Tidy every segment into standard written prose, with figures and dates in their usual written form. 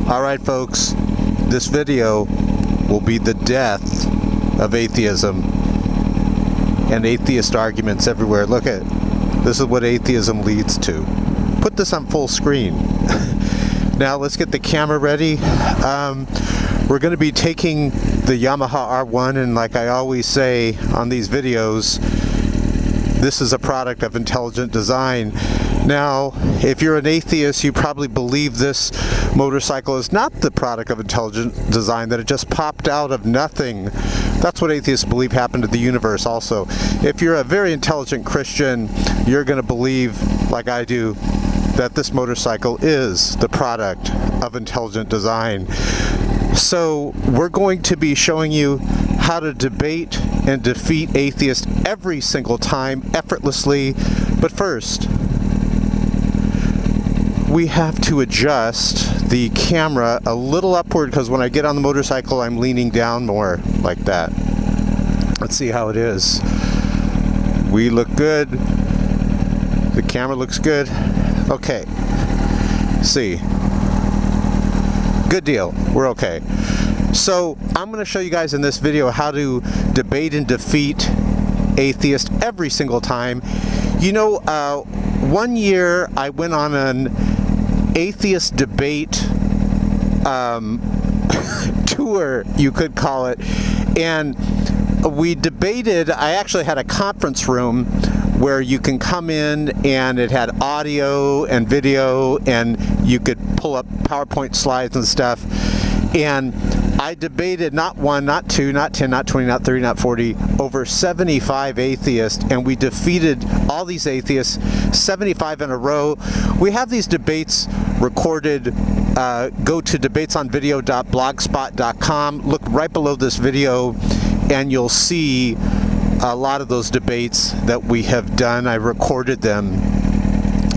Alright folks, this video will be the death of atheism and atheist arguments everywhere. Look at, this is what atheism leads to. Put this on full screen. Now let's get the camera ready. We're going to be taking the Yamaha R1, and like I always say on these videos, this is a product of intelligent design. Now, if you're an atheist, you probably believe this motorcycle is not the product of intelligent design, that it just popped out of nothing. That's what atheists believe happened to the universe also. If you're a very intelligent Christian, you're going to believe, like I do, that this motorcycle is the product of intelligent design. So we're going to be showing you how to debate and defeat atheists every single time, effortlessly. But first, we have to adjust the camera a little upward, because when I get on the motorcycle, I'm leaning down more, like that. Let's see how it is. We look good. The camera looks good. Okay. See. Good deal. We're okay. So I'm going to show you guys in this video how to debate and defeat atheists every single time. You know, one year I went on an atheist debate tour, you could call it, and we debated. I actually had a conference room where you can come in, and it had audio and video, and you could pull up PowerPoint slides and stuff. And I debated not one, not two, not 10, not 20, not 30, not 40, over 75 atheists, and we defeated all these atheists, 75 in a row. We have these debates recorded. Go to debatesonvideo.blogspot.com. Look right below this video, and you'll see a lot of those debates that we have done. I recorded them.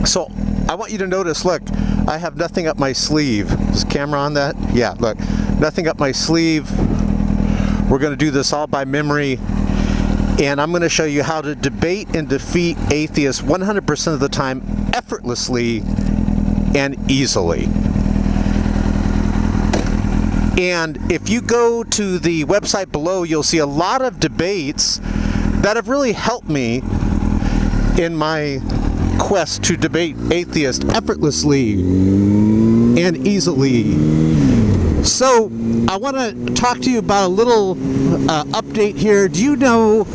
So I want you to notice, look, I have nothing up my sleeve. Is the camera on that? Yeah, look, nothing up my sleeve. We're going to do this all by memory, and I'm going to show you how to debate and defeat atheists 100% of the time, effortlessly and easily. And if you go to the website below, you'll see a lot of debates that have really helped me in my quest to debate atheists effortlessly and easily. So I want to talk to you about a little update here. Do you know,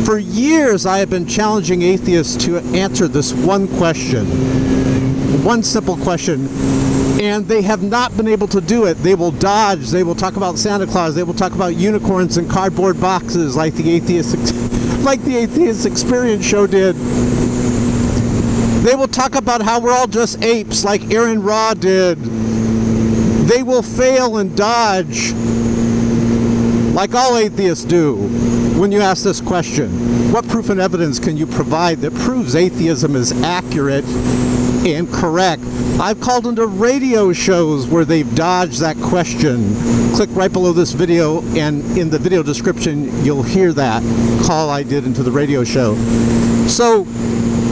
for years I have been challenging atheists to answer this one question, one simple question, and they have not been able to do it. They will dodge. They will talk about Santa Claus. They will talk about unicorns and cardboard boxes, like the Atheist Experience show did. They will talk about how we're all just apes, like Aaron Ra did. They will fail and dodge, like all atheists do, when you ask this question. What proof and evidence can you provide that proves atheism is accurate and correct? I've called into radio shows where they've dodged that question. Click right below this video, and in the video description you'll hear that call I did into the radio show. So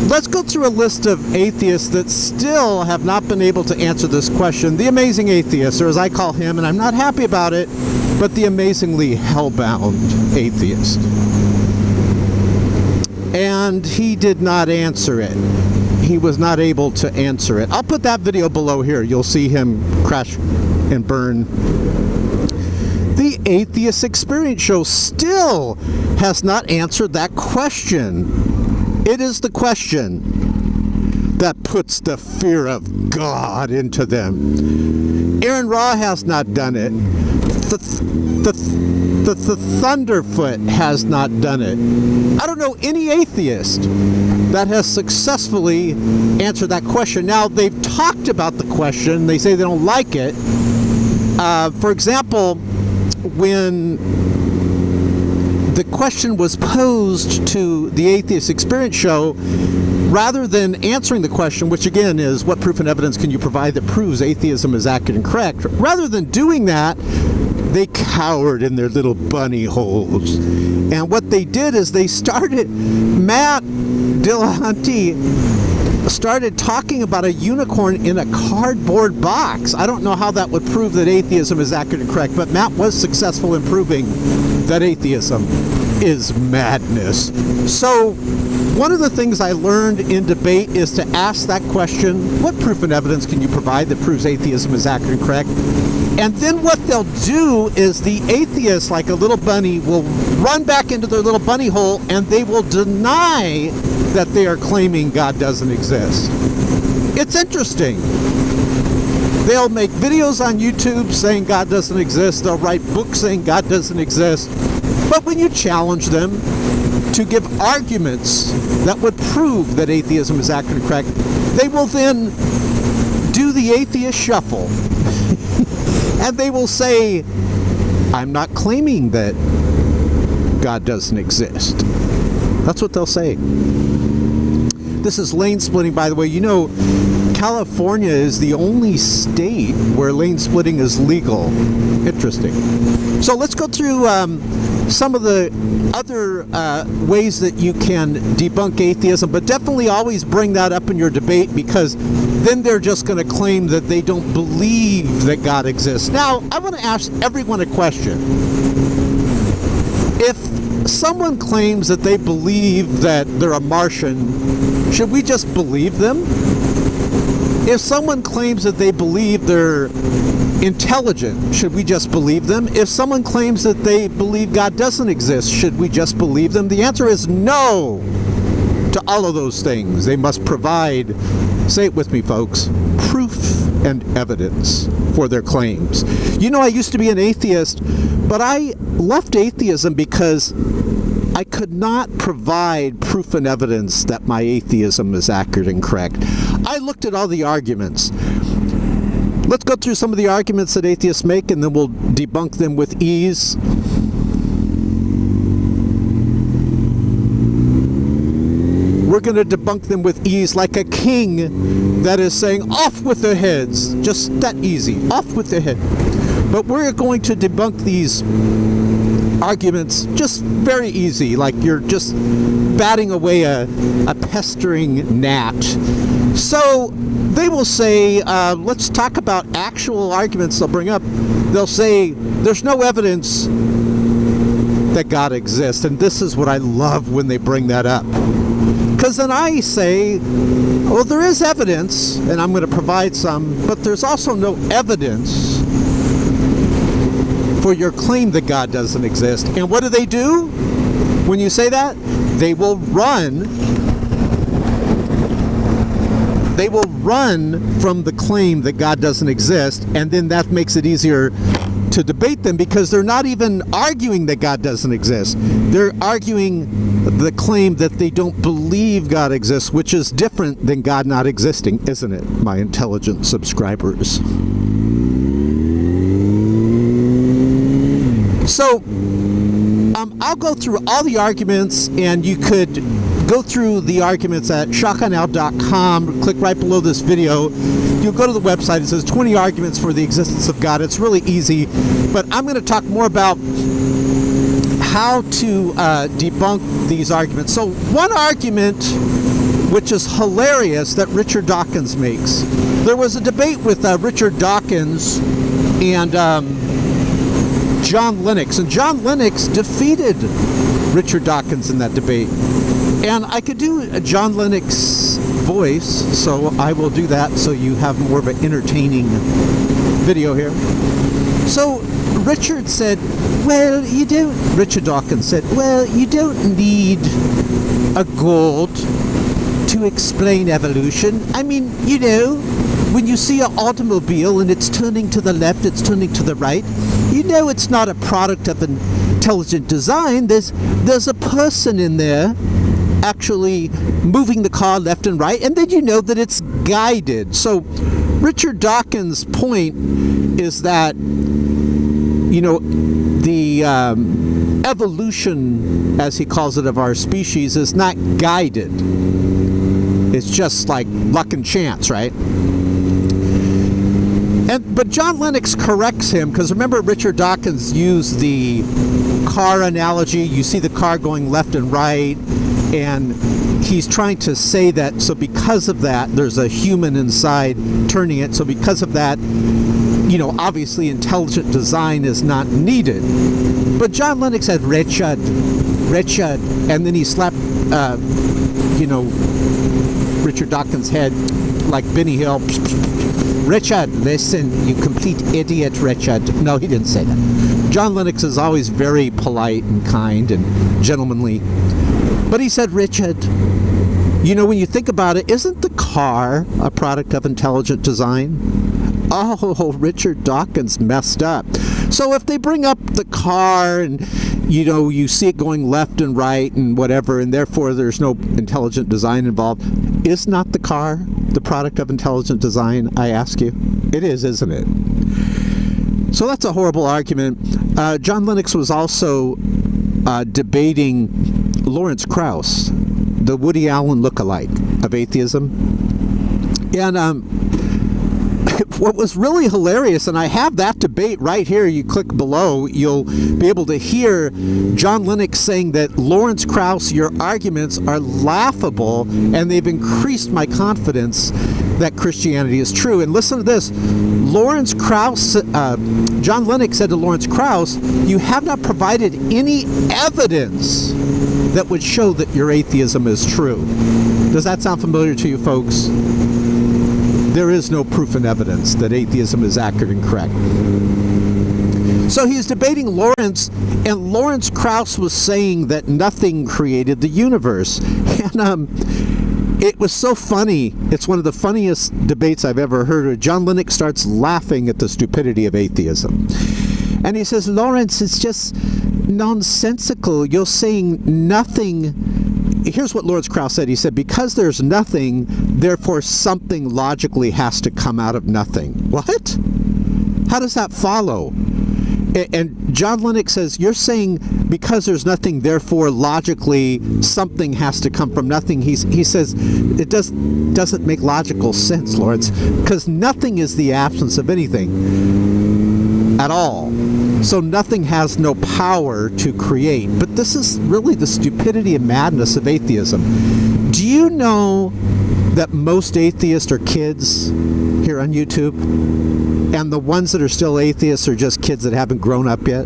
let's go through a list of atheists that still have not been able to answer this question. The amazing atheist, or as I call him, and I'm not happy about it, but the amazingly hellbound atheist. And he did not answer it. He was not able to answer it. I'll put that video below here. You'll see him crash and burn. The Atheist Experience show still has not answered that question. It is the question that puts the fear of God into them. Aaron Ra has not done it. The Thunderfoot has not done it. I don't know any atheist that has successfully answered that question. Now, they've talked about the question. They say they don't like it. For example, when the question was posed to the Atheist Experience show, rather than answering the question, which again is, what proof and evidence can you provide that proves atheism is accurate and correct? Rather than doing that, they cowered in their little bunny holes. And what they did is they started, Matt Dillahunty started talking about a unicorn in a cardboard box. I don't know how that would prove that atheism is accurate and correct, but Matt was successful in proving that atheism is madness. So one of the things I learned in debate is to ask that question, what proof and evidence can you provide that proves atheism is accurate and correct? And then what they'll do is the atheists, like a little bunny, will run back into their little bunny hole and they will deny that they are claiming God doesn't exist. It's interesting. They'll make videos on YouTube saying God doesn't exist. They'll write books saying God doesn't exist. But when you challenge them to give arguments that would prove that atheism is accurate and correct, they will then do the atheist shuffle. And they will say, I'm not claiming that God doesn't exist. That's what they'll say. This is lane splitting, by the way. You know, California is the only state where lane splitting is legal. Interesting. So let's go through some of the other ways that you can debunk atheism, but definitely always bring that up in your debate, because then they're just going to claim that they don't believe that God exists. Now, I want to ask everyone a question. If someone claims that they believe that they're a Martian, should we just believe them? If someone claims that they believe they're intelligent, should we just believe them? If someone claims that they believe God doesn't exist, should we just believe them? The answer is no to all of those things. They must provide, say it with me, folks, proof and evidence for their claims. You know, I used to be an atheist, but I left atheism because I could not provide proof and evidence that my atheism is accurate and correct. I looked at all the arguments. Let's go through some of the arguments that atheists make, and then we'll debunk them with ease. We're going to debunk them with ease, like a king that is saying, off with their heads. Just that easy. Off with their head. But we're going to debunk these arguments just very easy, like you're just batting away a pestering gnat. So they will say, let's talk about actual arguments they'll bring up. They'll say, there's no evidence that God exists. And this is what I love when they bring that up. Because then I say, well, there is evidence, and I'm going to provide some, but there's also no evidence for your claim that God doesn't exist. And what do? When you say that, they will run from the claim that God doesn't exist, and then that makes it easier to debate them, because they're not even arguing that God doesn't exist. They're arguing the claim that they don't believe God exists, which is different than God not existing, isn't it, my intelligent subscribers? So, I'll go through all the arguments, and you could go through the arguments at ShockofGod.com. Click right below this video. You'll go to the website. It says 20 arguments for the existence of God. It's really easy, but I'm going to talk more about how to debunk these arguments. So one argument, which is hilarious, that Richard Dawkins makes. There was a debate with Richard Dawkins and John Lennox, and John Lennox defeated Richard Dawkins in that debate. And I could do a John Lennox voice, so I will do that so you have more of an entertaining video here. So Richard said, well, Richard Dawkins said, well, you don't need a gold to explain evolution. I mean, you know, when you see an automobile and it's turning to the left, it's turning to the right, you know it's not a product of intelligent design. There's a person in there actually moving the car left and right, and then you know that it's guided. So Richard Dawkins' point is that, you know, the evolution, as he calls it, of our species is not guided. It's just like luck and chance, right? But John Lennox corrects him, because remember, Richard Dawkins used the car analogy. You see the car going left and right, and he's trying to say that, so because of that, there's a human inside turning it. So because of that, obviously intelligent design is not needed. But John Lennox said, Richard, and then he slapped, Richard Dawkins' head like Benny Hill. Richard, listen, you complete idiot, Richard. No, he didn't say that. John Lennox is always very polite and kind and gentlemanly. But he said, Richard, when you think about it, isn't the car a product of intelligent design? Oh, Richard Dawkins messed up. So if they bring up the car and, you see it going left and right and whatever, and therefore there's no intelligent design involved, is not the car the product of intelligent design, I ask you? It is, isn't it? So that's a horrible argument. John Lennox was also debating Lawrence Krauss, the Woody Allen lookalike of atheism. And what was really hilarious, and I have that debate right here, you click below, you'll be able to hear John Lennox saying that Lawrence Krauss, your arguments are laughable, and they've increased my confidence that Christianity is true. And listen to this. Lawrence Krauss, John Lennox said to Lawrence Krauss, you have not provided any evidence that would show that your atheism is true. Does that sound familiar to you, folks? There is no proof and evidence that atheism is accurate and correct. So he's debating Lawrence, and Lawrence Krauss was saying that nothing created the universe. And it was so funny. It's one of the funniest debates I've ever heard. John Lennox starts laughing at the stupidity of atheism. And he says, Lawrence, it's just nonsensical. You're saying nothing. Here's what Lawrence Krauss said. He said, because there's nothing, therefore something logically has to come out of nothing. What? How does that follow? And John Lennox says, you're saying because there's nothing, therefore logically something has to come from nothing. He says it doesn't make logical sense, Lawrence, because nothing is the absence of anything at all. So nothing has no power to create. But this is really the stupidity and madness of atheism. Do you know that most atheists are kids here on YouTube? And the ones that are still atheists are just kids that haven't grown up yet?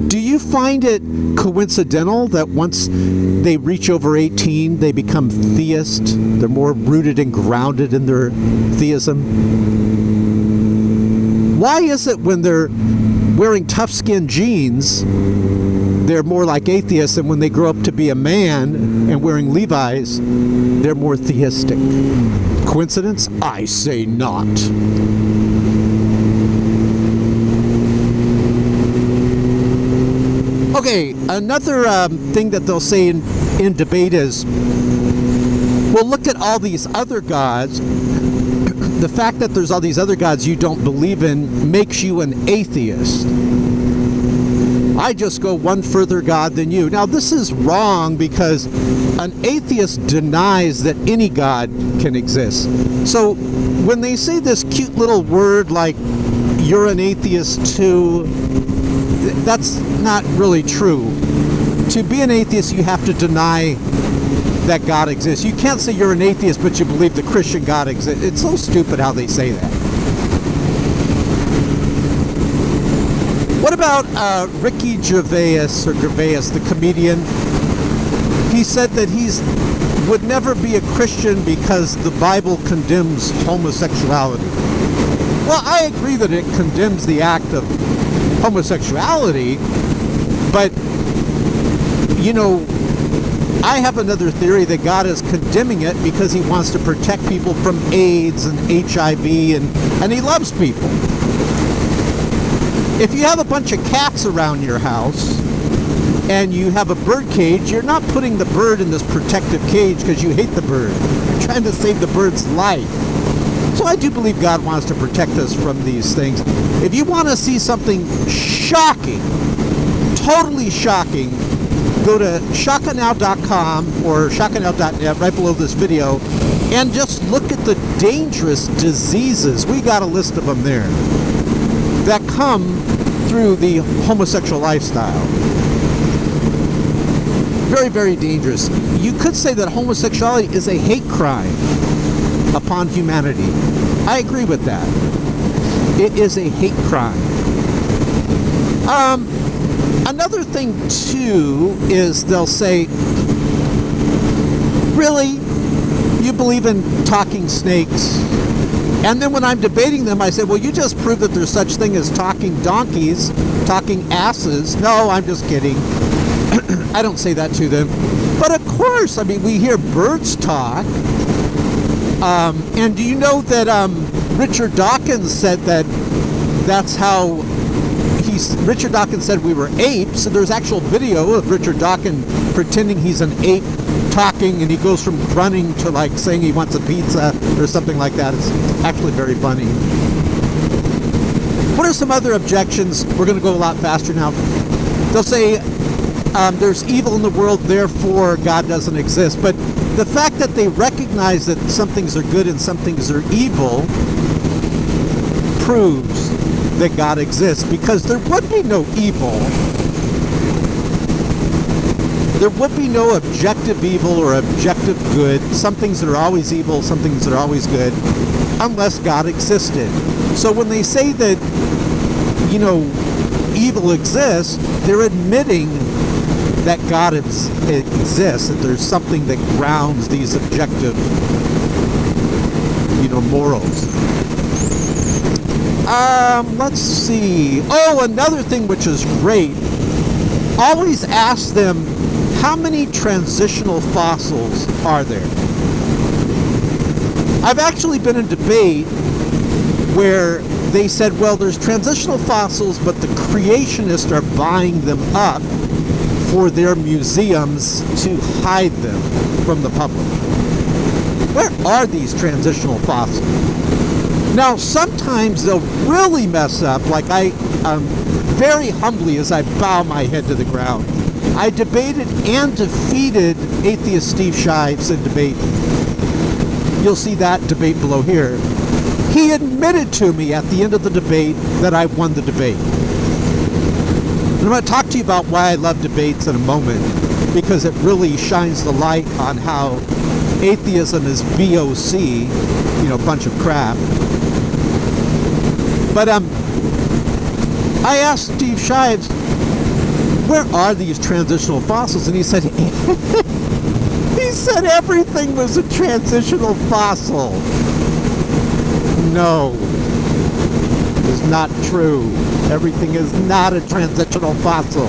Do you find it coincidental that once they reach over 18, they become theists? They're more rooted and grounded in their theism? Why is it when they're wearing tough-skin jeans, they're more like atheists, and when they grow up to be a man and wearing Levi's, they're more theistic? Coincidence? I say not. Okay, another thing that they'll say in debate is, well, look at all these other gods. The fact that there's all these other gods you don't believe in makes you an atheist. I just go one further God than you. Now, this is wrong because an atheist denies that any God can exist. So when they say this cute little word like, you're an atheist too, that's not really true. To be an atheist, you have to deny that God exists. You can't say you're an atheist, but you believe the Christian God exists. It's so stupid how they say that. What about Ricky Gervais, the comedian? He said that would never be a Christian because the Bible condemns homosexuality. Well, I agree that it condemns the act of homosexuality, but, I have another theory that God is condemning it because he wants to protect people from AIDS and HIV, and he loves people. If you have a bunch of cats around your house and you have a bird cage, you're not putting the bird in this protective cage because you hate the bird. You're trying to save the bird's life. So I do believe God wants to protect us from these things. If you want to see something shocking, totally shocking, go to ShockofNow.com or ShockofNow.net right below this video and just look at the dangerous diseases. We got a list of them there that come through the homosexual lifestyle. Very, very dangerous. You could say that homosexuality is a hate crime upon humanity. I agree with that. It is a hate crime. Another thing, too, is they'll say, really? You believe in talking snakes? And then when I'm debating them, I say, well, you just proved that there's such thing as talking donkeys, talking asses. No, I'm just kidding. I don't say that to them. But of course, I mean, we hear birds talk. And do you know that Richard Dawkins said that that's how Richard Dawkins said we were apes, and there's actual video of Richard Dawkins pretending he's an ape talking, and he goes from grunting to like saying he wants a pizza or something like that. It's actually very funny. What are some other objections? We're going to go a lot faster now. They'll say there's evil in the world, therefore God doesn't exist. But the fact that they recognize that some things are good and some things are evil proves that God exists, because there would be no evil. There would be no objective evil or objective good. Some things that are always evil, some things that are always good, unless God existed. So when they say that, you know, evil exists, they're admitting that God exists, that there's something that grounds these objective, you know, morals. Let's see. Oh, another thing which is great. Always ask them, how many transitional fossils are there? I've actually been in debate where they said, well, there's transitional fossils, but the creationists are buying them up for their museums to hide them from the public. Where are these transitional fossils? Now, sometimes they'll really mess up, like very humbly as I bow my head to the ground. I debated and defeated atheist Steve Shives in debate. You'll see that debate below here. He admitted to me at the end of the debate that I won the debate. And I'm going to talk to you about why I love debates in a moment, because it really shines the light on how atheism is BOC, you know, a bunch of crap. But I asked Steve Shives, where are these transitional fossils? And he said, he said everything was a transitional fossil. No, it's not true. Everything is not a transitional fossil.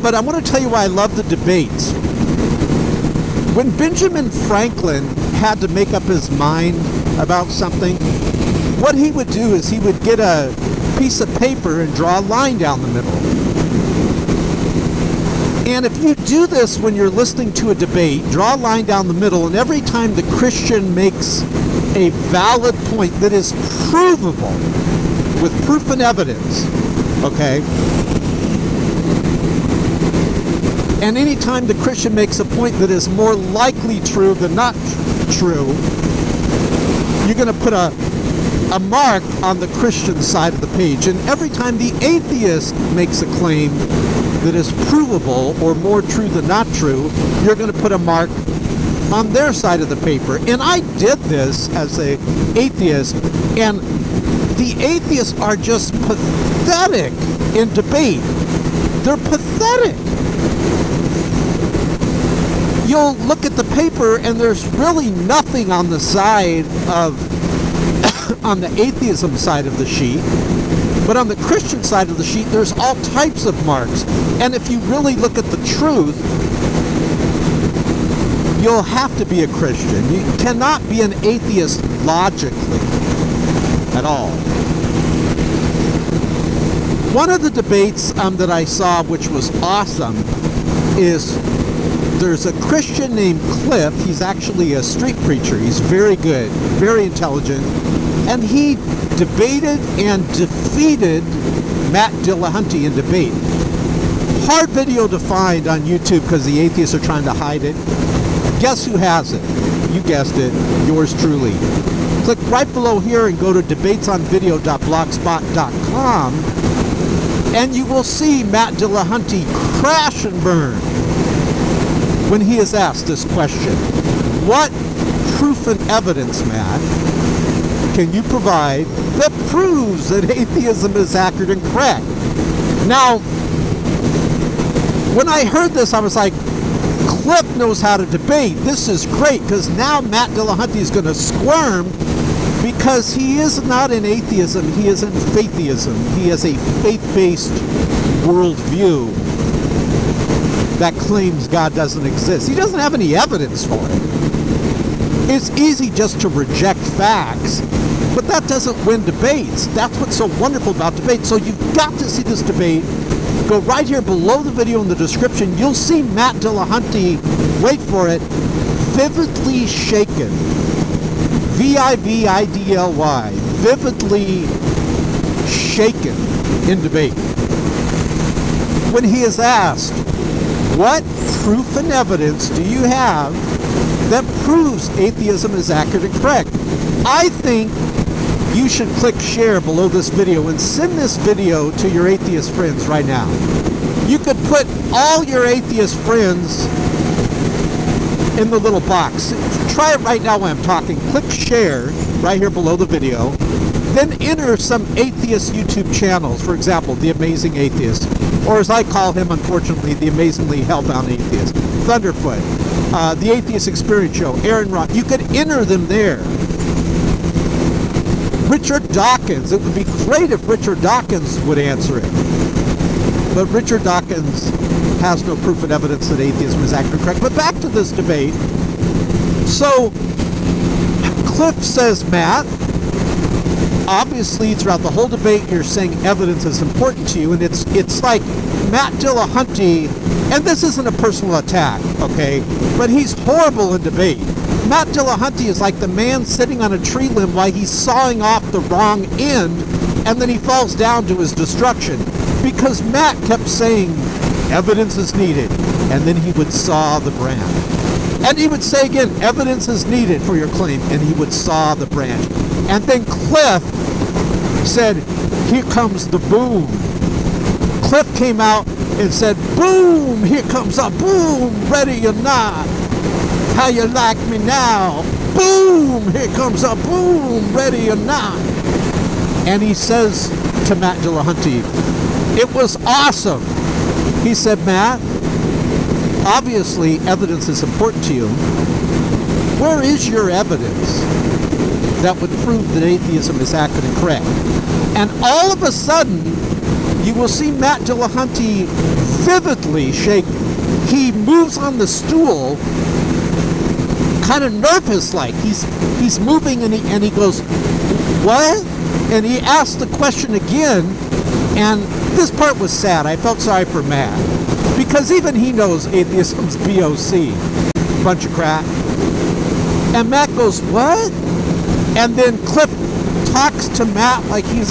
But I want to tell you why I love the debates. When Benjamin Franklin had to make up his mind about something, what he would do is he would get a piece of paper and draw a line down the middle. And if you do this when you're listening to a debate, draw a line down the middle, and every time the Christian makes a valid point that is provable with proof and evidence, okay? And anytime the Christian makes a point that is more likely true than not true, you're going to put a mark on the Christian side of the page. And every time the atheist makes a claim that is provable or more true than not true, you're going to put a mark on their side of the paper. And I did this as an atheist, and the atheists are just pathetic in debate. They're pathetic. You'll look at the paper and there's really nothing on the side of on the atheism side of the sheet, but on the Christian side of the sheet there's all types of marks. And if you really look at the truth, you'll have to be a Christian. You cannot be an atheist logically at all. One of the debates that I saw, which was awesome, is there's a Christian named Cliff. He's actually a street preacher. He's very good, very intelligent. And he debated and defeated Matt Dillahunty in debate. Hard video to find on YouTube because the atheists are trying to hide it. Guess who has it? You guessed it, yours truly. Click right below here and go to debatesonvideo.blogspot.com And you will see Matt Dillahunty crash and burn when he is asked this question. What proof and evidence, Matt, can you provide that proves that atheism is accurate and correct? Now, when I heard this, I was like, Cliff knows how to debate. This is great, because now Matt Dillahunty is going to squirm, because he is not in atheism, he is in faiththeism. He has a faith-based worldview that claims God doesn't exist. He doesn't have any evidence for it. It's easy just to reject facts, but that doesn't win debates. That's what's so wonderful about debate. So you've got to see this debate. Go right here below the video in the description. You'll see Matt Dillahunty, wait for it, vividly shaken. V-I-V-I-D-L-Y. Vividly shaken in debate. When he is asked, what proof and evidence do you have that proves atheism is accurate and correct? I think you should click share below this video and send this video to your atheist friends right now. You could put all your atheist friends in the little box. Try it right now while I'm talking. Click share right here below the video. Then enter some atheist YouTube channels. For example, The Amazing Atheist. Or as I call him, unfortunately, The Amazingly Hellbound Atheist. Thunderfoot. The Atheist Experience Show. Aaron Rock. You could enter them there. Richard Dawkins. It would be great if Richard Dawkins would answer it. But Richard Dawkins has no proof and evidence that atheism is accurate and correct. But back to this debate. So, Cliff says, Matt, obviously throughout the whole debate you're saying evidence is important to you, and it's like Matt Dillahunty, and this isn't a personal attack, okay, but he's horrible in debate. Matt Dillahunty is like the man sitting on a tree limb while he's sawing off the wrong end, and then he falls down to his destruction, because Matt kept saying evidence is needed, and then he would saw the branch. And he would say again, evidence is needed for your claim, and he would saw the branch. And then Cliff said, here comes the boom. Cliff came out and said, boom, here comes a boom, ready or not. How you like me now? Boom, here comes a boom, ready or not. And he says to Matt Dillahunty, it was awesome. He said, Matt, obviously evidence is important to you. Where is your evidence that would prove that atheism is accurate and correct? And all of a sudden, you will see Matt Dillahunty vividly shaken. He moves on the stool, kind of nervous-like. He's moving, and he goes, what? And he asks the question again, and this part was sad. I felt sorry for Matt, because even he knows atheism's BOC, bunch of crap. And Matt goes, what? And then Cliff talks to Matt like he's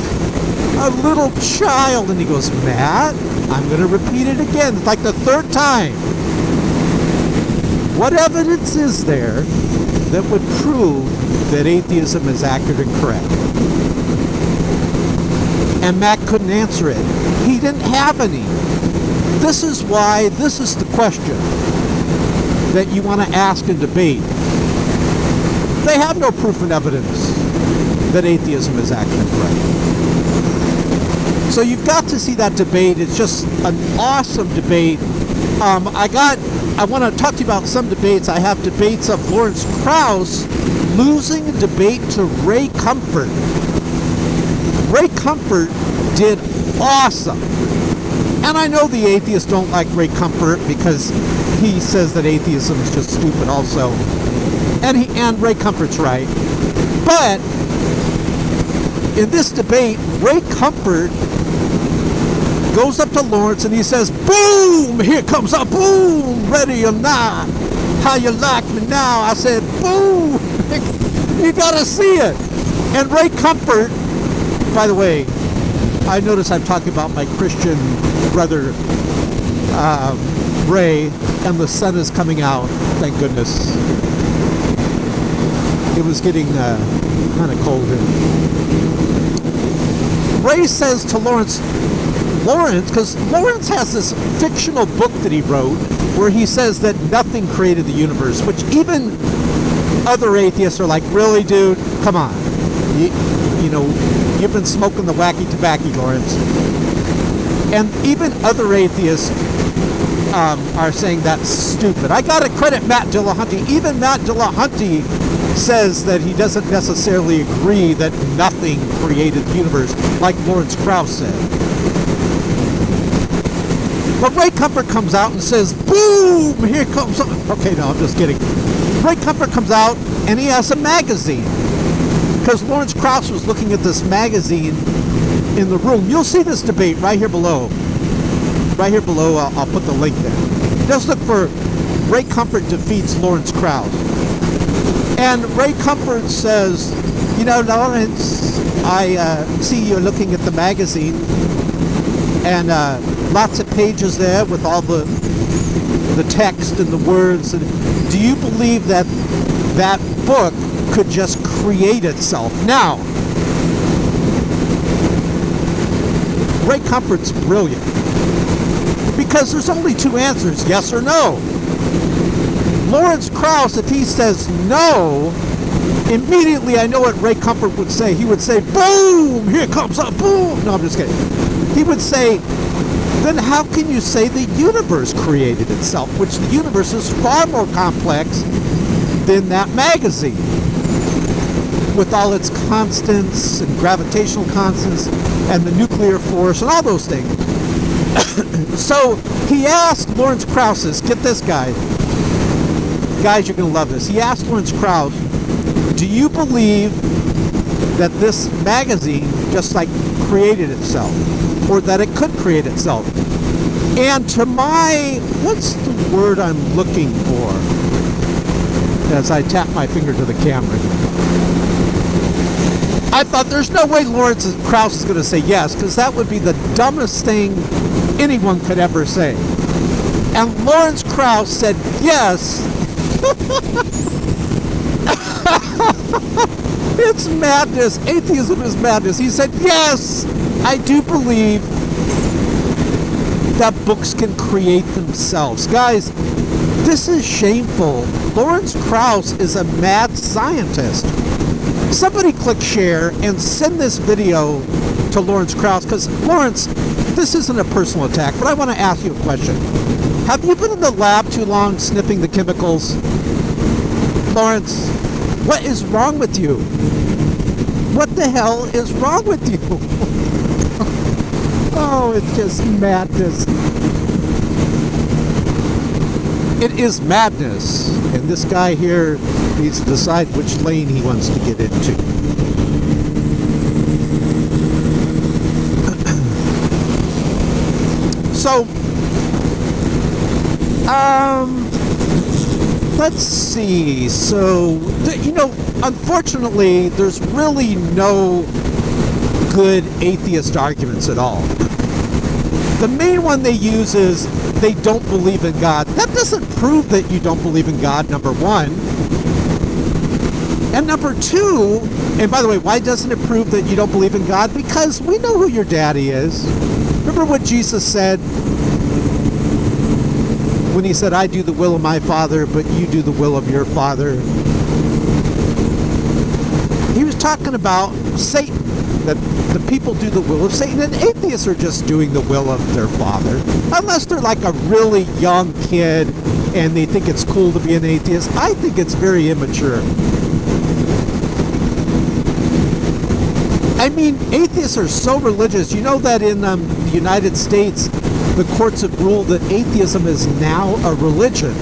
a little child, and he goes, Matt, I'm going to repeat it again. It's like the third time. What evidence is there that would prove that atheism is accurate and correct? And Matt couldn't answer it. He didn't have any. This is why this is the question that you want to ask and debate. They have no proof and evidence that atheism is accurate and correct. So you've got to see that debate. It's just an awesome debate. I want to talk to you about some debates. I have debates of Lawrence Krauss losing a debate to Ray Comfort. Ray Comfort did awesome. And I know the atheists don't like Ray Comfort because he says that atheism is just stupid also. And Ray Comfort's right. But in this debate, Ray Comfort goes up to Lawrence and he says, boom, here comes a boom, ready or not. How you like me now? I said, boom. You gotta see it. And Ray Comfort, by the way, I notice I'm talking about my Christian brother, Ray, and the sun is coming out, thank goodness. It was getting kind of cold here. Ray says to Lawrence, Lawrence, because Lawrence has this fictional book that he wrote where he says that nothing created the universe, which even other atheists are like, really, dude? Come on. You know, you've been smoking the wacky tobacco, Lawrence. And even other atheists are saying that's stupid. I gotta credit Matt Dillahunty. Even Matt Dillahunty says that he doesn't necessarily agree that nothing created the universe, like Lawrence Krauss said. But Ray Comfort comes out and says, boom, here comes... Okay, no, I'm just kidding. Ray Comfort comes out and he has a magazine. Because Lawrence Krauss was looking at this magazine in the room. You'll see this debate right here below. Right here below, I'll put the link there. Just look for Ray Comfort defeats Lawrence Krauss. And Ray Comfort says, you know, Lawrence, I see you're looking at the magazine, and lots of pages there with all the text and the words. And do you believe that that book could just create itself? Now, Ray Comfort's brilliant, because there's only two answers, yes or no. Lawrence Krauss, if he says no, immediately I know what Ray Comfort would say. He would say, boom, here comes up, boom. No, I'm just kidding. He would say, then how can you say the universe created itself, which the universe is far more complex than that magazine, with all its constants and gravitational constants and the nuclear force and all those things. So he asked Lawrence Krauss, get this, guys, you're going to love this. He asked Lawrence Krauss, do you believe that this magazine just like created itself, or that it could create itself? And to my, what's the word I'm looking for? As I tap my finger to the camera. I thought there's no way Lawrence Krauss is going to say yes, because that would be the dumbest thing anyone could ever say. And Lawrence Krauss said yes. It's madness. Atheism is madness. He said, yes, I do believe that books can create themselves. Guys, this is shameful. Lawrence Krauss is a mad scientist. Somebody click share and send this video to Lawrence Krauss, because Lawrence, this isn't a personal attack, but I want to ask you a question. Have you been in the lab too long sniffing the chemicals? Lawrence, what is wrong with you? What the hell is wrong with you? Oh, it's just madness. It is madness. And this guy here needs to decide which lane he wants to get into. So, let's see. So, you know, unfortunately, there's really no good atheist arguments at all. The main one they use is they don't believe in God. That doesn't prove that you don't believe in God, number one. And number two, and by the way, why doesn't it prove that you don't believe in God? Because we know who your daddy is. Remember what Jesus said when he said, I do the will of my Father, but you do the will of your father? He was talking about Satan, that the people do the will of Satan, and atheists are just doing the will of their father. Unless they're like a really young kid and they think it's cool to be an atheist. I think it's very immature. I mean, atheists are so religious. You know that in the United States, the courts have ruled that atheism is now a religion.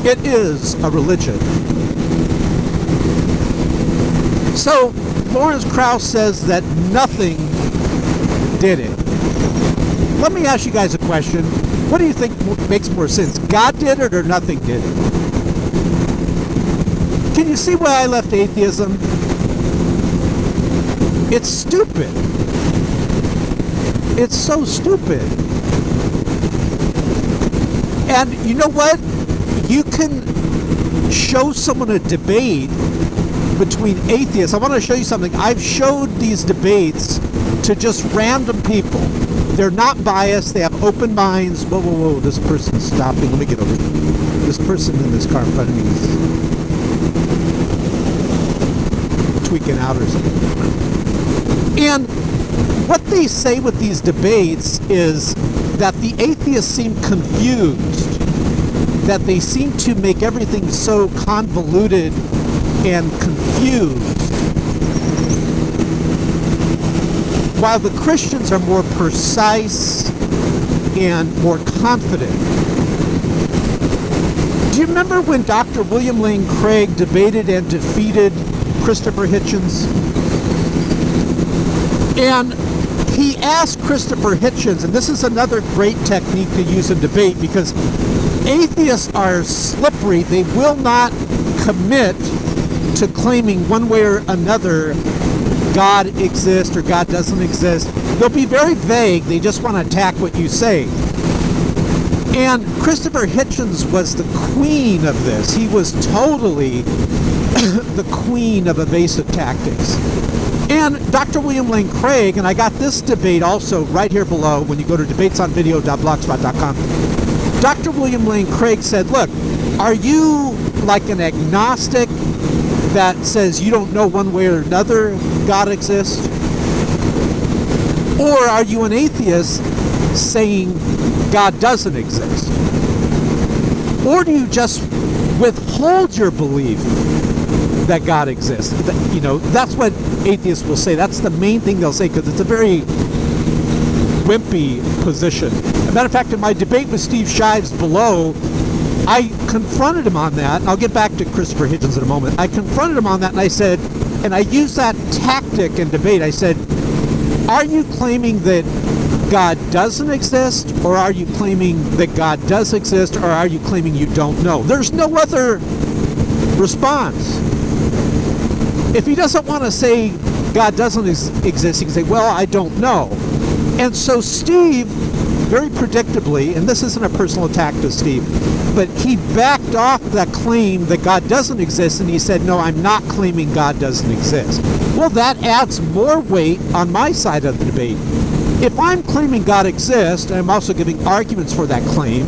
It is a religion. So, Lawrence Krauss says that nothing did it. Let me ask you guys a question. What do you think makes more sense? God did it or nothing did it? Can you see why I left atheism? It's stupid. It's so stupid. And you know what? You can show someone a debate between atheists. I want to show you something. I've showed these debates to to just random people. They're not biased. They have open minds. Whoa, whoa, whoa, this person's stopping. Let me get over here. This person in this car in front of me is tweaking out or something. And what they say with these debates is that the atheists seem confused, that they seem to make everything so convoluted and confused, while the Christians are more precise and more confident. Do you remember when Dr. William Lane Craig debated and defeated Christopher Hitchens? And he asked Christopher Hitchens, and this is another great technique to use in debate, because atheists are slippery. They will not commit to claiming one way or another God exists or God doesn't exist. They'll be very vague. They just want to attack what you say. And Christopher Hitchens was the queen of this. He was totally the queen of evasive tactics. And Dr. William Lane Craig, and I got this debate also right here below when you go to debatesonvideo.blogspot.com. Dr. William Lane Craig said, look, are you like an agnostic that says you don't know one way or another God exists? Or are you an atheist saying God doesn't exist? Or do you just withhold your belief that God exists? You know, that's what atheists will say. That's the main thing they'll say, because it's a very wimpy position. As a matter of fact, in my debate with Steve Shives below, I confronted him on that, and I'll get back to Christopher Hitchens in a moment. I confronted him on that, and I said, and I used that tactic in debate, I said, are you claiming that God doesn't exist, or are you claiming that God does exist, or are you claiming you don't know? There's no other response. If he doesn't want to say God doesn't exist, he can say, well, I don't know. And so Steve, very predictably, and this isn't a personal attack to Steve, but he backed off that claim that God doesn't exist, and he said, no, I'm not claiming God doesn't exist. Well, that adds more weight on my side of the debate. If I'm claiming God exists, and I'm also giving arguments for that claim,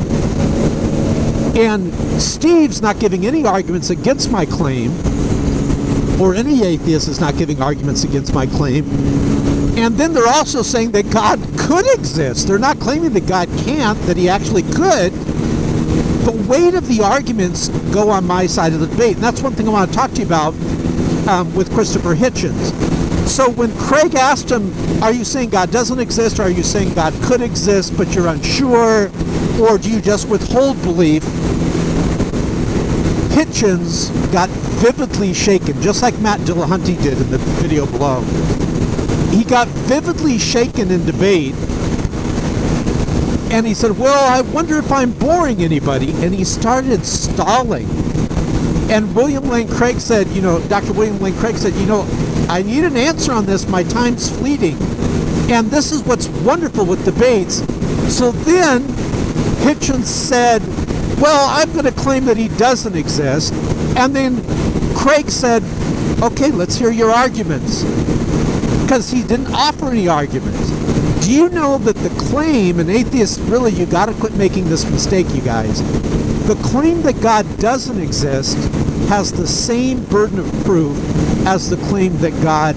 and Steve's not giving any arguments against my claim, or any atheist is not giving arguments against my claim, and then they're also saying that God could exist. They're not claiming that God can't, that he actually could. The weight of the arguments go on my side of the debate, and that's one thing I want to talk to you about with Christopher Hitchens. So when Craig asked him, are you saying God doesn't exist, or are you saying God could exist but you're unsure, or do you just withhold belief? Hitchens got vividly shaken, just like Matt Dillahunty did in the video below. He got vividly shaken in debate, and he said, well, I wonder if I'm boring anybody, and he started stalling. And William Lane Craig said, Dr. William Lane Craig said, I need an answer on this, my time's fleeting. And this is what's wonderful with debates. So then Hitchens said, well, I'm going to claim that he doesn't exist. And then Craig said, okay, let's hear your arguments. Because he didn't offer any arguments. Do you know that the claim, and atheists, really, you got to quit making this mistake, you guys. The claim that God doesn't exist has the same burden of proof as the claim that God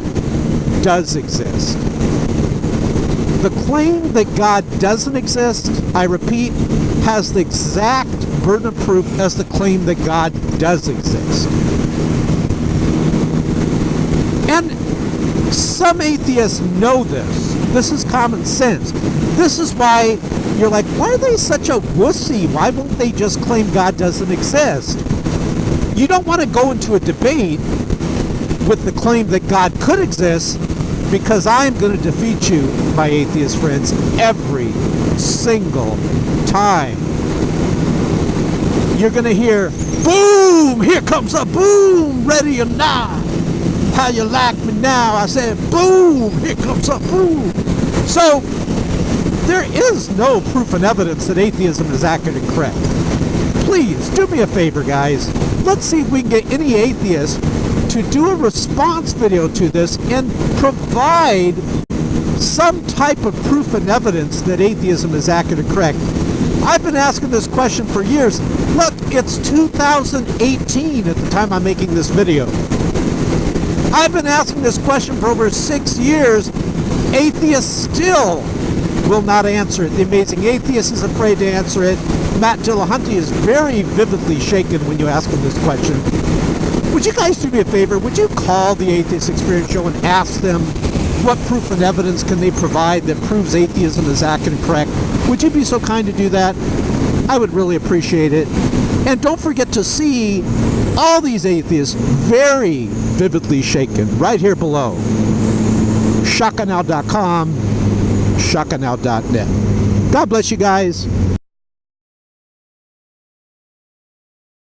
does exist. The claim that God doesn't exist, I repeat, has the exact burden of proof as the claim that God does exist. And some atheists know this. This is common sense. This is why you're like, why are they such a wussy? Why won't they just claim God doesn't exist? You don't want to go into a debate with the claim that God could exist, because I'm going to defeat you, my atheist friends, every single time. You're going to hear, boom, here comes a boom, ready or not. How you like me now? I said, boom, here comes a boom. So, there is no proof and evidence that atheism is accurate and correct. Please, do me a favor, guys. Let's see if we can get any atheist to do a response video to this and provide some type of proof and evidence that atheism is accurate and correct. I've been asking this question for years. Look, it's 2018 at the time I'm making this video. I've been asking this question for over 6 years. Atheists still will not answer it. The Amazing Atheist is afraid to answer it. Matt Dillahunty is very vividly shaken when you ask him this question. Would you guys do me a favor? Would you call the Atheist Experience Show and ask them what proof and evidence can they provide that proves atheism is accurate and correct? Would you be so kind to do that? I would really appreciate it. And don't forget to see all these atheists very vividly shaken right here below. ShockofGod.com, ShockofGod.net. God bless you guys.